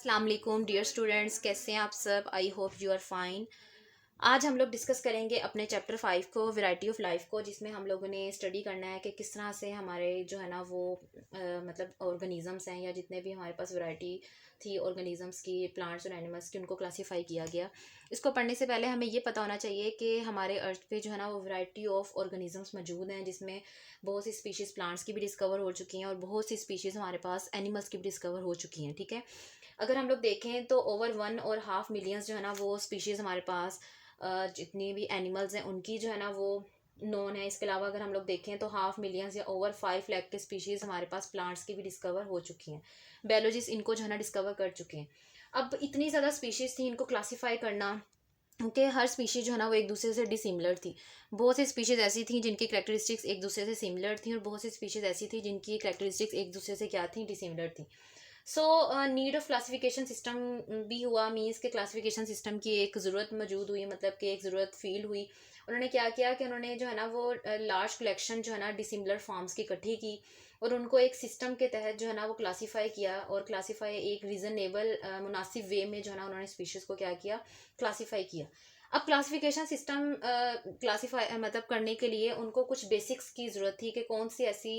अस्सलाम वालेकुम dear students, कैसे हैं आप सब। I hope you are fine. आज हम लोग डिस्कस करेंगे अपने चैप्टर 5 को, वैरायटी ऑफ लाइफ को, जिसमें हम लोगों ने स्टडी करना है कि किस तरह से हमारे जो है ना वो मतलब ऑर्गेनिजम्स हैं या जितने भी हमारे पास वैरायटी थी ऑर्गेनिजम्स की, प्लांट्स और एनिमल्स की, उनको क्लासीफाई किया गया। इसको पढ़ने से पहले हमें ये पता होना चाहिए कि हमारे अर्थ पे जो है ना वो वैरायटी ऑफ ऑर्गेनिजम्स मौजूद हैं, जिसमें बहुत सी स्पीशीज़ प्लांट्स की भी डिस्कवर हो चुकी हैं और बहुत सी स्पीशीज़ हमारे पास एनिमल्स की भी डिस्कवर हो चुकी हैं। ठीक है, अगर हम लोग देखें तो ओवर 1.5 मिलियंस जो है ना वो स्पीशीज़ हमारे पास जितनी भी एनिमल्स हैं उनकी जो है ना वो नोन है। इसके अलावा अगर हम लोग देखें तो 5 मिलियंस या ओवर 5 लाख के स्पीशीज़ हमारे पास प्लांट्स की भी डिस्कवर हो चुकी हैं। बायोलॉजिस्ट इनको जो है ना डिस्कवर कर चुके हैं। अब इतनी ज़्यादा स्पीशीज़ थी, इनको क्लासीफाई करना, क्योंकि हर स्पीशीज़ जो है ना वो एक दूसरे से डिसिमिलर थी। बहुत सी स्पीशीज़ ऐसी थी जिनकी करेक्टरिस्टिक्स एक दूसरे से सिमिलर थी और बहुत सी स्पीशीज़ ऐसी थी जिनकी करेक्टरिस्टिक्स एक दूसरे से क्या थी, डिसिमिलर थी। So need of classification system भी हुआ, मीन्स के क्लासिफिकेशन सिस्टम की एक ज़रूरत मौजूद हुई, मतलब कि एक ज़रूरत फील हुई। उन्होंने क्या किया कि उन्होंने जो है ना वो लार्ज कलेक्शन जो है ना डिसिमिलर फॉर्म्स की इकट्ठी की और उनको एक सिस्टम के तहत जो है ना वो क्लासीफाई किया, और क्लासीफाई एक रीज़नेबल मुनासिब वे में जो है ना उन्होंने स्पीशीज़ को क्या किया, क्लासीफाई किया। अब क्लासिफिकेशन सिस्टम क्लासीफाई मतलब करने के लिए उनको कुछ बेसिक्स की ज़रूरत थी कि कौन सी ऐसी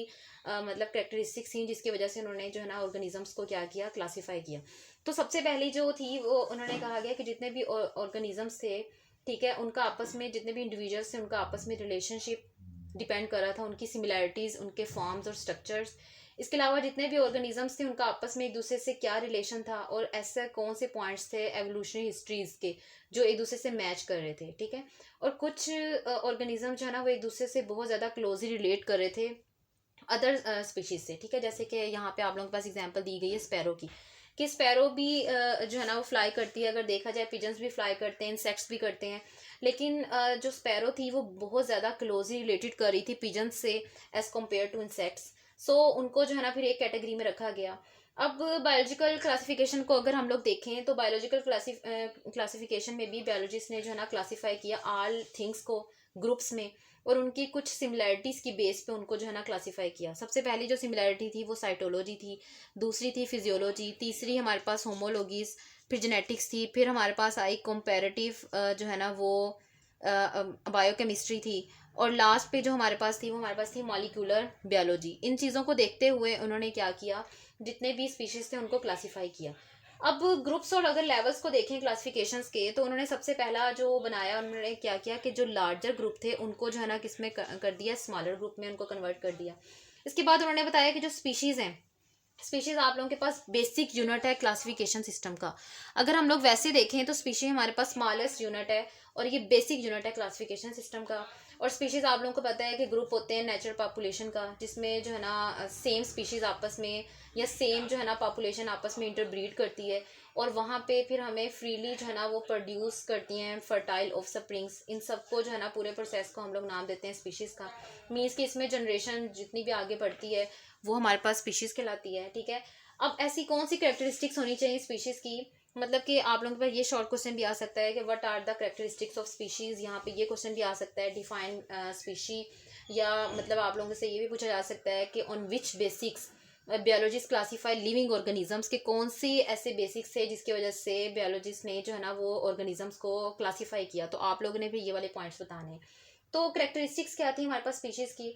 मतलब करेक्टरिस्टिक्स थी जिसकी वजह से उन्होंने जो है ना ऑर्गेनिजम्स को क्या किया, क्लासीफाई किया। तो सबसे पहली जो थी वो उन्होंने कहा गया कि जितने भी ऑर्गेनिजम्स थे, ठीक है, उनका आपस में, जितने भी इंडिविजुअल्स थे उनका आपस में रिलेशनशिप डिपेंड कर रहा था, उनकी सिमिलैरिटीज़, उनके फॉर्म्स और स्ट्रक्चर्स। इसके अलावा जितने भी ऑर्गेनिजम्स थे उनका आपस में एक दूसरे से क्या रिलेशन था और ऐसे कौन से पॉइंट्स थे एवोल्यूशनरी हिस्ट्रीज के जो एक दूसरे से मैच कर रहे थे। ठीक है, और कुछ ऑर्गेनिज्म जो है ना वो एक दूसरे से बहुत ज़्यादा क्लोजली रिलेट कर रहे थे अदर स्पीशीज से। ठीक है, जैसे कि यहाँ पे आप लोगों के पास एग्जांपल दी गई है स्पैरो की, कि स्पैरो भी जो है ना वो फ्लाई करती है। अगर देखा जाए पिजन्स भी फ्लाई करते हैं, इंसेक्ट्स भी करते हैं, लेकिन जो स्पैरो थी वो बहुत ज़्यादा क्लोजली रिलेटेड कर रही थी पिजन्स से एज कम्पेयर टू इंसेक्ट्स। सो उनको जो है ना फिर एक कैटेगरी में रखा गया। अब बायोलॉजिकल क्लासिफिकेशन को अगर हम लोग देखें तो बायोलॉजिकल क्लासिफिकेशन में भी बायोलॉजिस्ट ने जो है ना क्लासीफाई किया ऑल थिंग्स को ग्रुप्स में, और उनकी कुछ सिमिलैरिटीज़ की बेस पे उनको जो है ना क्लासीफाई किया। सबसे पहली जो सिमिलैरिटी थी वो साइटोलॉजी थी, दूसरी थी फिजियोलॉजी, तीसरी हमारे पास होमोलॉजीज, फिर जेनेटिक्स थी, फिर हमारे पास आई कंपैरेटिव जो है ना वो बायोकेमिस्ट्री थी, और लास्ट पे जो हमारे पास थी वो हमारे पास थी मॉलिक्यूलर बायोलॉजी। इन चीज़ों को देखते हुए उन्होंने क्या किया, जितने भी स्पीशीज़ थे उनको क्लासीफाई किया। अब ग्रुप्स और अगर लेवल्स को देखें क्लासिफिकेशंस के, तो उन्होंने सबसे पहला जो बनाया, उन्होंने क्या किया कि जो लार्जर ग्रुप थे उनको जो है ना किस में कर दिया, स्मॉलर ग्रुप में उनको कन्वर्ट कर दिया। इसके बाद उन्होंने बताया कि जो स्पीशीज़ हैं, स्पीशीज़ आप लोगों के पास बेसिक यूनिट है क्लासिफिकेशन सिस्टम का। अगर हम लोग वैसे देखें तो स्पीशीज हमारे पास स्मॉलेस्ट यूनिट है और ये बेसिक यूनिट है क्लासिफिकेशन सिस्टम का। और स्पीशीज़ आप लोगों को पता है कि ग्रुप होते हैं नेचुरल पॉपुलेशन का, जिसमें जो है ना सेम स्पीशीज़ आपस में या सेम जो है ना पॉपुलेशन आपस में इंटरब्रीड करती है, और वहाँ पे फिर हमें फ्रीली जो है ना वो प्रोड्यूस करती हैं फर्टाइल ऑफ स्प्रिंग्स। इन सबको जो है ना पूरे प्रोसेस को हम लोग नाम देते हैं स्पीशीज़ का। मीन्स कि इसमें जनरेशन जितनी भी आगे बढ़ती है वो हमारे पास स्पीशीज़ कहलाती है। ठीक है, अब ऐसी कौन सी करेक्टरिस्टिक्स होनी चाहिए स्पीशीज़ की, मतलब कि आप लोगों के पास ये शॉर्ट क्वेश्चन भी आ सकता है कि what are the characteristics of species. यहाँ पे ये क्वेश्चन भी आ सकता है डिफाइन स्पीशी, या मतलब आप लोगों से ये भी पूछा जा सकता है कि on which basics biologist classify living organisms, के कौन से ऐसे बेसिक्स थे जिसकी वजह से बायोलॉजिस्ट ने जो है ना वो ऑर्गेनिजम्स को क्लासीफाई किया। तो आप लोगों ने भी ये वाले पॉइंट्स बताने हैं। तो करेक्टरिस्टिक्स क्या थी हमारे पास स्पीशीज़ की,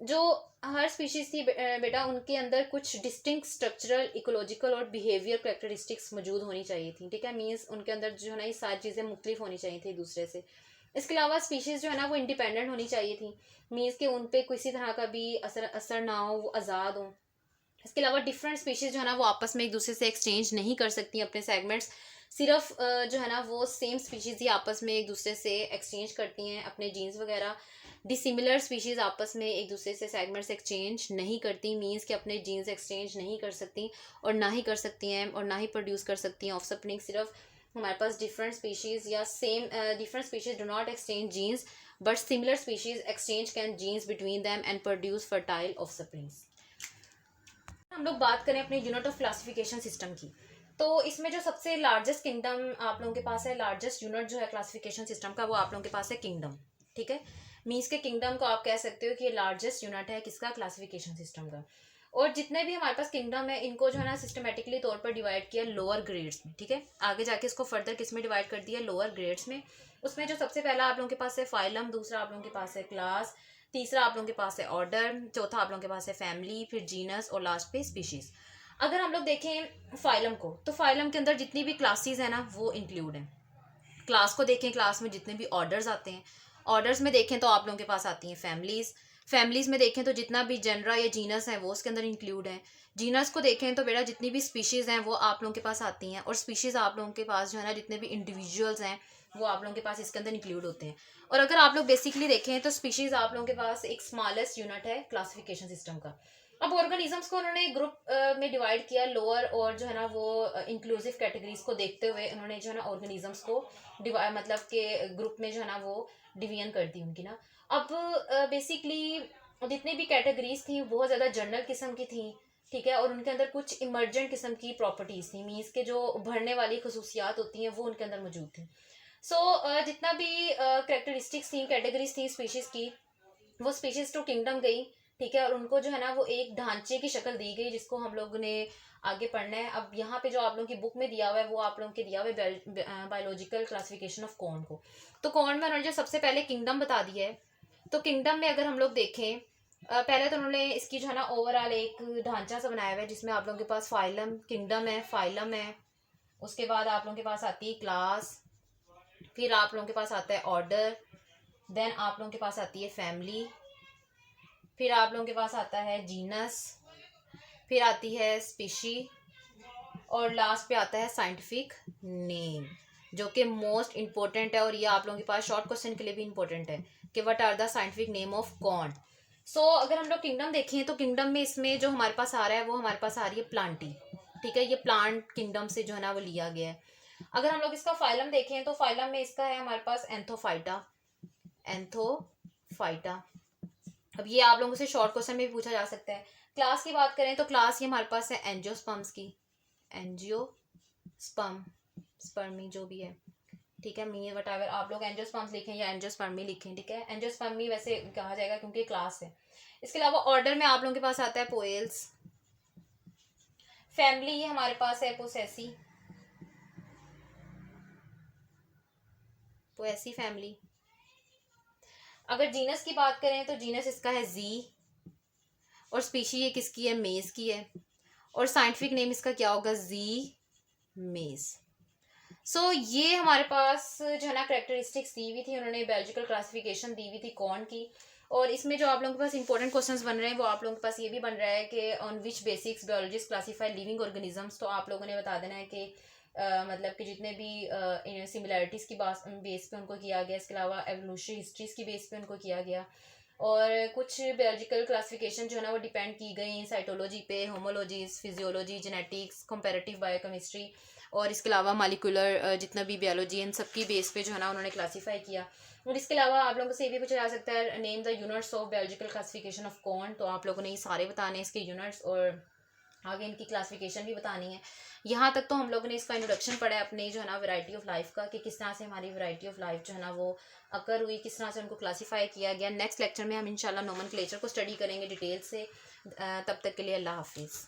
जो हर स्पीशीज़ थी बेटा उनके अंदर कुछ डिस्टिंक्ट स्ट्रक्चरल, इकोलॉजिकल और बिहेवियर करेक्टरिस्टिक्स मौजूद होनी चाहिए थी। ठीक है, मीन्स उनके अंदर जो है ना ये सारी चीज़ें मुख्तलिफ होनी चाहिए थी एक दूसरे से। इसके अलावा स्पीशीज़ जो है ना वो इंडिपेंडेंट होनी चाहिए थी, मीन्स कि उन पर किसी तरह का भी असर असर ना हो, वो आज़ाद हों। इसके अलावा डिफरेंट स्पीशीज़ जो है ना वो आपस में एक दूसरे से एक्सचेंज नहीं कर सकती अपने सेगमेंट्स। सिर्फ जो है ना वो सेम स्पीशीज़ ही आपस में एक दूसरे से एक्सचेंज करती हैं अपने जीन्स वगैरह। डिसिमिलर स्पीशीज़ आपस में एक दूसरे से सेगमेंट्स एक्सचेंज नहीं करती, मीन्स कि अपने जीन्स एक्सचेंज नहीं कर सकती और ना ही कर सकती हैं और ना ही प्रोड्यूस कर सकती हैं ऑफस्प्रिंग। सिर्फ हमारे पास डिफरेंट स्पीशीज़ या same different species do not exchange genes, but similar species exchange can genes between them and produce fertile offsprings. हम लोग बात करें अपने यूनिट ऑफ क्लासिफिकेशन सिस्टम की, तो इसमें जो सबसे लार्जेस्ट किंगडम आप लोगों के पास है, लार्जेस्ट यूनिट जो है क्लासिफिकेशन सिस्टम का, वो आप लोगों के पास है किंगडम। ठीक है, मीन्स के किंगडम को आप कह सकते हो कि ये लार्जेस्ट यूनिट है किसका, क्लासिफिकेशन सिस्टम का। और जितने भी हमारे पास किंगडम है इनको जो है ना सिस्टमेटिकली तौर पर डिवाइड किया लोअर ग्रेड्स में, ठीक है। आगे जाके इसको फर्दर किस में डिवाइड कर दिया, लोअर ग्रेड्स में। उसमें जो सबसे पहला आप लोगों के पास है फाइलम, दूसरा आप लोगों के पास है क्लास, तीसरा आप लोगों के पास है ऑर्डर, चौथा आप लोगों के पास है फैमिली, फिर जीनस और लास्ट पे स्पीशीज। अगर हम लोग देखें फाइलम को, तो फाइलम के अंदर जितनी भी क्लासेस है ना वो इंक्लूड है। क्लास को देखें, क्लास में जितने भी ऑर्डर्स आते हैं, ऑर्डर्स में देखें तो आप लोगों के पास आती हैं फैमिलीज, फैमिलीज में देखें तो जितना भी जनरा या जीनस है वो उसके अंदर इंक्लूड है। जीनस को देखें तो बेटा जितनी भी स्पीशीज़ हैं वो आप लोगों के पास आती हैं, और स्पीशीज़ आप लोगों के पास जो है ना जितने भी इंडिविजुअल्स हैं वो आप लोगों के पास इसके अंदर इंक्लूड होते हैं। और अगर आप लोग बेसिकली देखें तो स्पीशीज़ आप लोगों के पास एक स्मॉलेस्ट यूनिट है क्लासिफिकेशन सिस्टम का। अब ऑर्गेनिजम्स को उन्होंने ग्रुप में डिवाइड किया, लोअर और जो है ना वो इंक्लूसिव कैटेगरीज को देखते हुए उन्होंने जो है ना ऑर्गेनिजम्स को डिवाइड मतलब के ग्रुप में जो है ना वो डिवीजन कर दी उनकी ना। अब बेसिकली जितनी भी कैटेगरीज थी बहुत ज़्यादा जनरल किस्म की थी, ठीक है, और उनके अंदर कुछ इमर्जेंट किस्म की प्रॉपर्टीज थी, मीन्स के जो उभरने वाली खसूसियात होती हैं वो उनके अंदर मौजूद थी। सो जितना भी करेक्टरिस्टिक्स थी, कैटेगरीज थी स्पीशीज की, वो स्पीशीज टू किंगडम गई, ठीक है, और उनको जो है ना वो एक ढांचे की शक्ल दी गई जिसको हम लोग ने आगे पढ़ना है। अब यहाँ पे जो आप लोगों की बुक में दिया हुआ है वो आप लोगों के दिया हुआ है बायोलॉजिकल क्लासिफिकेशन ऑफ कॉर्न को। तो कॉर्न में उन्होंने जो सबसे पहले किंगडम बता दिया है। तो किंगडम में अगर हम लोग देखें, पहले तो उन्होंने इसकी जो है ना ओवरऑल एक ढांचा सा बनाया हुआ है जिसमें आप लोगों के पास फाइलम, किंगडम है, फाइलम है, उसके बाद आप लोगों के पास आती है क्लास, फिर आप लोगों के पास आता है ऑर्डर, देन आप लोगों के पास आती है फैमिली, फिर आप लोगों के पास आता है जीनस, फिर आती है स्पीशी, और लास्ट पे आता है साइंटिफिक नेम, जो कि मोस्ट इंपॉर्टेंट है, और ये आप लोगों के पास शॉर्ट क्वेश्चन के लिए भी इंपॉर्टेंट है कि what are the scientific name of corn. So अगर हम लोग किंगडम देखें तो किंगडम में इसमें जो हमारे पास आ रहा है वो हमारे पास आ रही है प्लांटी, ठीक है, ये प्लांट किंगडम से जो है ना वो लिया गया है। अगर हम लोग इसका फाइलम देखें तो फाइलम में इसका है हमारे पास एंथोफाइटा, एंथोफाइटा। अब ये आप लोगों से शॉर्ट क्वेश्चन में भी पूछा जा सकता है। क्लास की बात करें तो क्लास ये हमारे पास है एंजियोस्पर्म्स की, एंजियोस्पर्म, स्पर्मी जो भी है, ठीक है, मी वट एवर आप लोग एंजियोस्पर्म्स लिखें या एंजियोस्पर्मी लिखें, ठीक है, एंजियोस्पर्मी वैसे कहा जाएगा क्योंकि क्लास है। इसके अलावा ऑर्डर में आप लोगों के पास आता है पोएल्स, फैमिली ये हमारे पास है पोसेसी, पोएसी फैमिली। अगर जीनस की बात करें तो जीनस इसका है जी, और स्पीशी ये किसकी है, मेज की है, और साइंटिफिक नेम इसका क्या होगा, जी मेज। सो ये हमारे पास जो है ना करेक्टरिस्टिक्स दी हुई थी, उन्होंने बायोलॉजिकल क्लासिफिकेशन दी हुई थी कॉर्न की। और इसमें जो आप लोगों के पास इंपॉर्टेंट क्वेश्चंस बन रहे हैं वो आप लोगों के पास ये भी बन रहा है कि on which basics biologist classify living organisms. तो आप लोगों ने बता देना है कि मतलब कि जितने भी सिमिलैरिटीज़ की बेस पे उनको किया गया, इसके अलावा एवोल्यूशनरी हिस्ट्रीज की बेस पे उनको किया गया, और कुछ बायोलॉजिकल क्लासिफिकेशन जो है ना वो डिपेंड की गई साइटोलॉजी पे, homologies, physiology, genetics, comparative biochemistry, और इसके अलावा मालिकुलर जितना भी बायोलॉजी इन सबकी बेस पे जो है ना उन्होंने क्लासीफाई किया। और इसके अलावा आप लोगों से ये भी पूछा जा सकता है name the units of biological classification of corn. तो आप लोगों ने ये सारे बताने हैं इसके यूनिट्स, और आगे इनकी क्लासिफिकेशन भी बतानी है। यहाँ तक तो हम लोगों ने इसका इंट्रोडक्शन पढ़ा है अपनी जो है ना वैरायटी ऑफ लाइफ का, कि किस तरह से हमारी वैरायटी ऑफ लाइफ जो है ना वो अकर हुई, किस तरह से उनको क्लासीफाई किया गया। नेक्स्ट लेक्चर में हम इंशाल्लाह नोमेनक्लेचर को स्टडी करेंगे डिटेल से। तब तक के लिए अल्लाह हाफिज़।